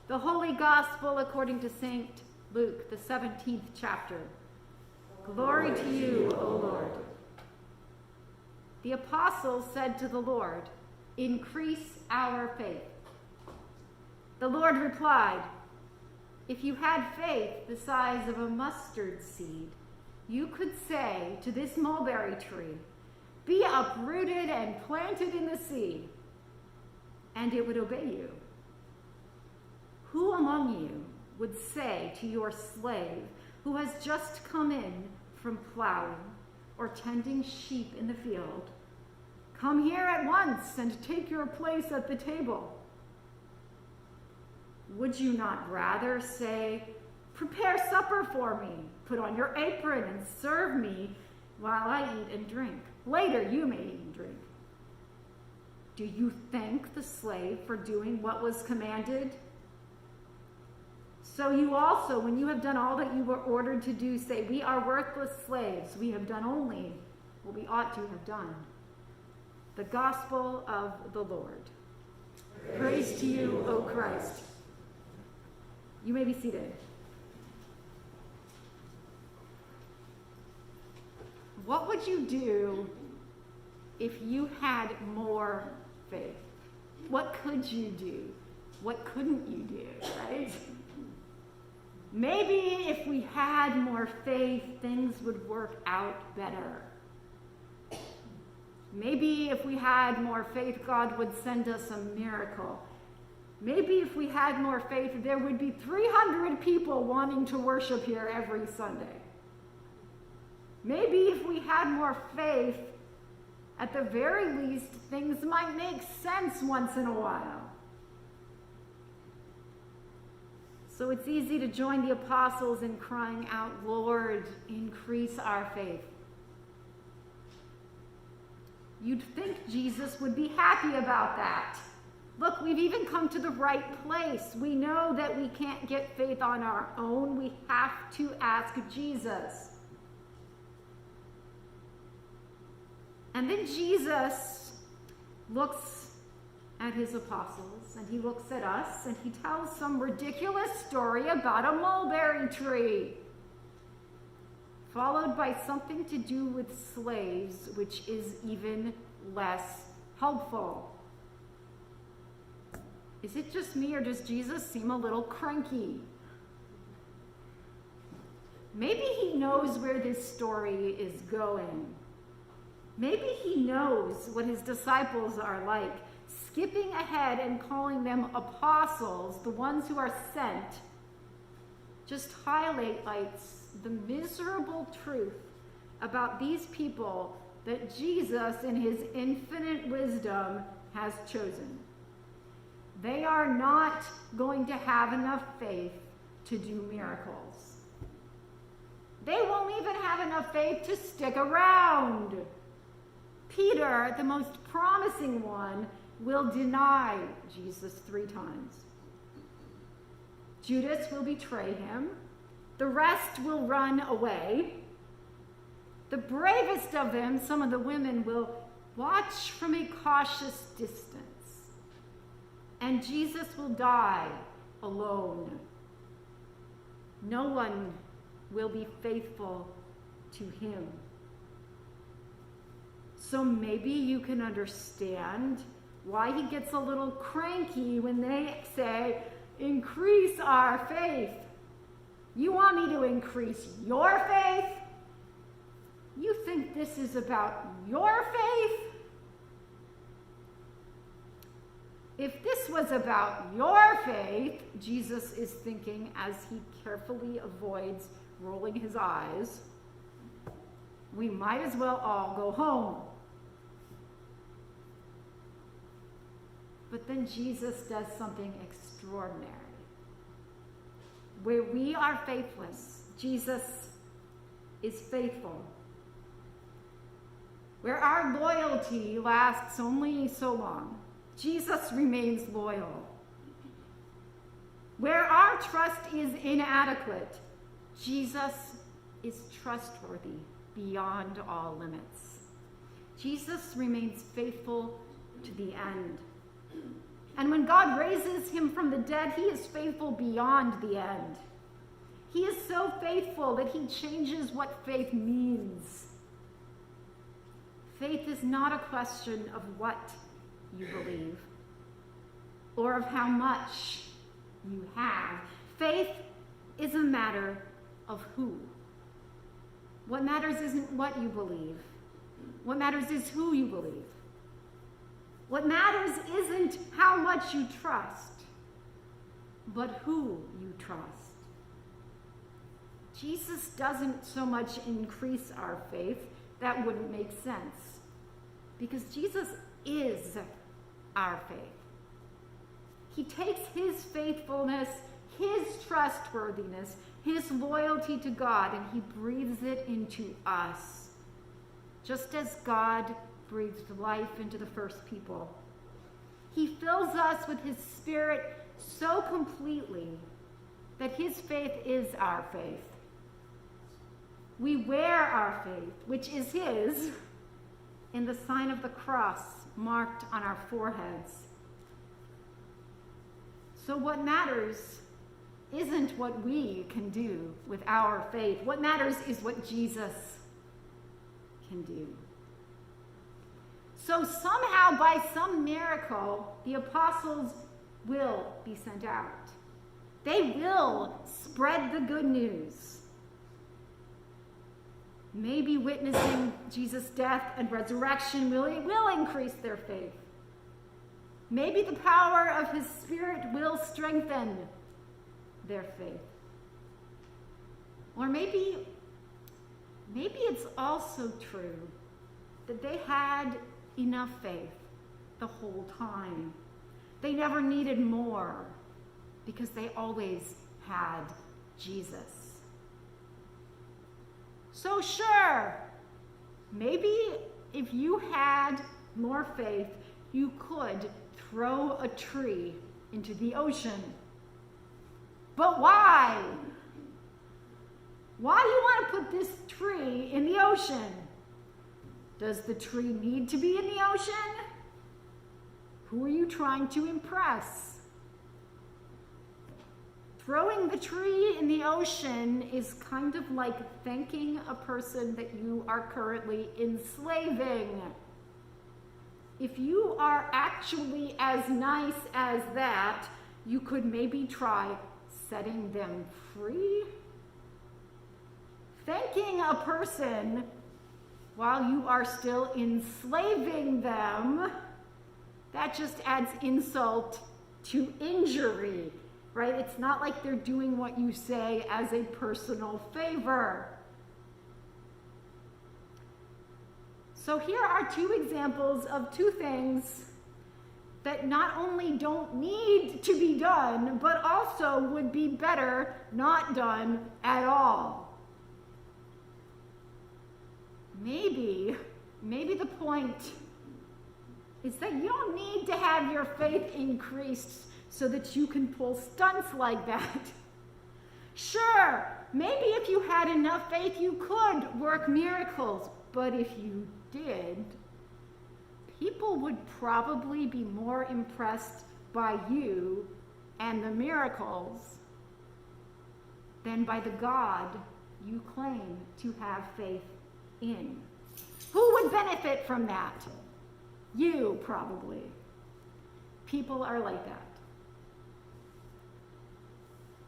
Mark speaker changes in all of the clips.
Speaker 1: The Holy Gospel according to St. Luke, the 17th chapter. Glory to you, O Lord. The apostles said to the Lord, "Increase our faith." The Lord replied, "If you had faith the size of a mustard seed, you could say to this mulberry tree, 'Be uprooted and planted in the sea,' and it would obey you. Who among you would say to your slave who has just come in from plowing or tending sheep in the field, 'Come here at once and take your place at the table'? Would you not rather say, 'Prepare supper for me, put on your apron and serve me while I eat and drink. Later you may eat and drink'? Do you thank the slave for doing what was commanded? So you also, when you have done all that you were ordered to do, say, 'We are worthless slaves. We have done only what we ought to have done.'" The Gospel of the Lord. Praise to you, O Christ. You may be seated. What would you do if you had more faith? What could you do? What couldn't you do, right? Maybe if we had more faith, things would work out better. Maybe if we had more faith, God would send us a miracle. Maybe if we had more faith, there would be 300 people wanting to worship here every Sunday. Maybe if we had more faith, at the very least, things might make sense once in a while. So it's easy to join the apostles in crying out, "Lord, increase our faith." You'd think Jesus would be happy about that. Look, we've even come to the right place. We know that we can't get faith on our own. We have to ask Jesus. And then Jesus looks at his apostles, and he looks at us, and he tells some ridiculous story about a mulberry tree, followed by something to do with slaves, which is even less helpful. Is it just me, or does Jesus seem a little cranky? Maybe he knows where this story is going. Maybe he knows what his disciples are like. Skipping ahead and calling them apostles, the ones who are sent, just highlights the miserable truth about these people that Jesus, in his infinite wisdom, has chosen. They are not going to have enough faith to do miracles. They won't even have enough faith to stick around. Peter, the most promising one, will deny Jesus 3 times. Judas will betray him. The rest will run away. The bravest of them, some of the women, will watch from a cautious distance. And Jesus will die alone. No one will be faithful to him. So maybe you can understand why he gets a little cranky when they say, "Increase our faith." You want me to increase your faith? You think this is about your faith? If this was about your faith, Jesus is thinking as he carefully avoids rolling his eyes, we might as well all go home. But then Jesus does something extraordinary. Where we are faithless, Jesus is faithful. Where our loyalty lasts only so long, Jesus remains loyal. Where our trust is inadequate, Jesus is trustworthy beyond all limits. Jesus remains faithful to the end. And when God raises him from the dead, he is faithful beyond the end. He is so faithful that he changes what faith means. Faith is not a question of what you believe or of how much you have. Faith is a matter of who. What matters isn't what you believe. What matters is who you believe. What matters isn't how much you trust, but who you trust. Jesus doesn't so much increase our faith. That wouldn't make sense, because Jesus is our faith. He takes his faithfulness, his trustworthiness, his loyalty to God, and he breathes it into us, just as God breathed life into the first people. He fills us with his Spirit so completely that his faith is our faith. We wear our faith, which is his, in the sign of the cross marked on our foreheads. So what matters isn't what we can do with our faith. What matters is what Jesus can do. So somehow, by some miracle, the apostles will be sent out. They will spread the good news. Maybe witnessing Jesus' death and resurrection will increase their faith. Maybe the power of his Spirit will strengthen their faith. Or maybe it's also true that they had enough faith the whole time. They never needed more because they always had Jesus. So sure, maybe if you had more faith, you could throw a tree into the ocean. But why? Why do you want to put this tree in the ocean? Does the tree need to be in the ocean? Who are you trying to impress? Throwing the tree in the ocean is kind of like thanking a person that you are currently enslaving. If you are actually as nice as that, you could maybe try setting them free. Thanking a person while you are still enslaving them, that just adds insult to injury, right? It's not like they're doing what you say as a personal favor. So here are two examples of two things that not only don't need to be done, but also would be better not done at all. Maybe the point is that you don't need to have your faith increased so that you can pull stunts like that. Sure, maybe if you had enough faith, you could work miracles, but if you did, people would probably be more impressed by you and the miracles than by the God you claim to have faith in. Who would benefit from that? You, probably. People are like that.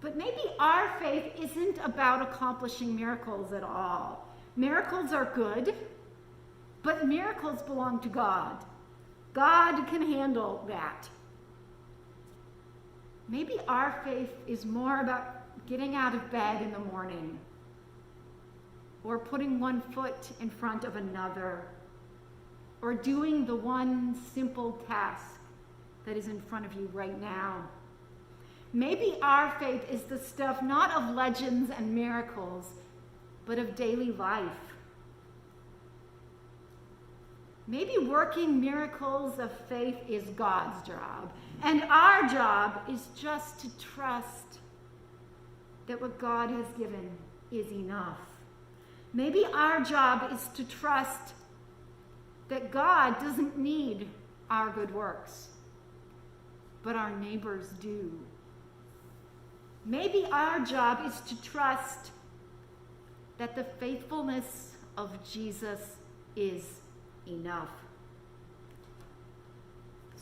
Speaker 1: But maybe our faith isn't about accomplishing miracles at all. Miracles are good, but miracles belong to God. God can handle that. Maybe our faith is more about getting out of bed in the morning, or putting one foot in front of another, or doing the one simple task that is in front of you right now. Maybe our faith is the stuff not of legends and miracles, but of daily life. Maybe working miracles of faith is God's job, and our job is just to trust that what God has given is enough. Maybe our job is to trust that God doesn't need our good works. but our neighbors do. Maybe our job is to trust that the faithfulness of Jesus is enough.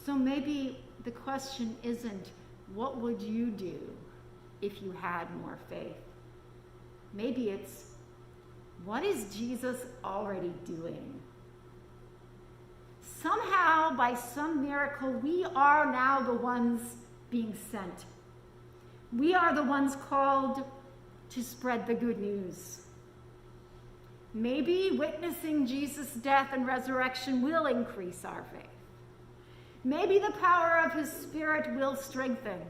Speaker 1: So maybe the question isn't, what would you do if you had more faith? Maybe it's, what is Jesus already doing? Somehow, by some miracle, we are now the ones being sent. We are the ones called to spread the good news. Maybe witnessing Jesus' death and resurrection will increase our faith. Maybe the power of his Spirit will strengthen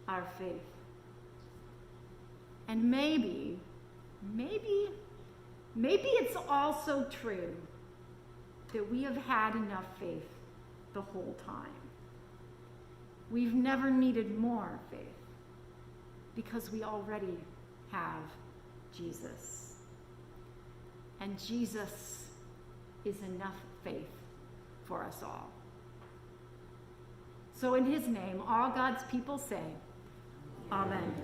Speaker 1: our faith. And maybe it's also true that we have had enough faith the whole time. We've never needed more faith because we already have Jesus. And Jesus is enough faith for us all. So in his name, all God's people say, Amen.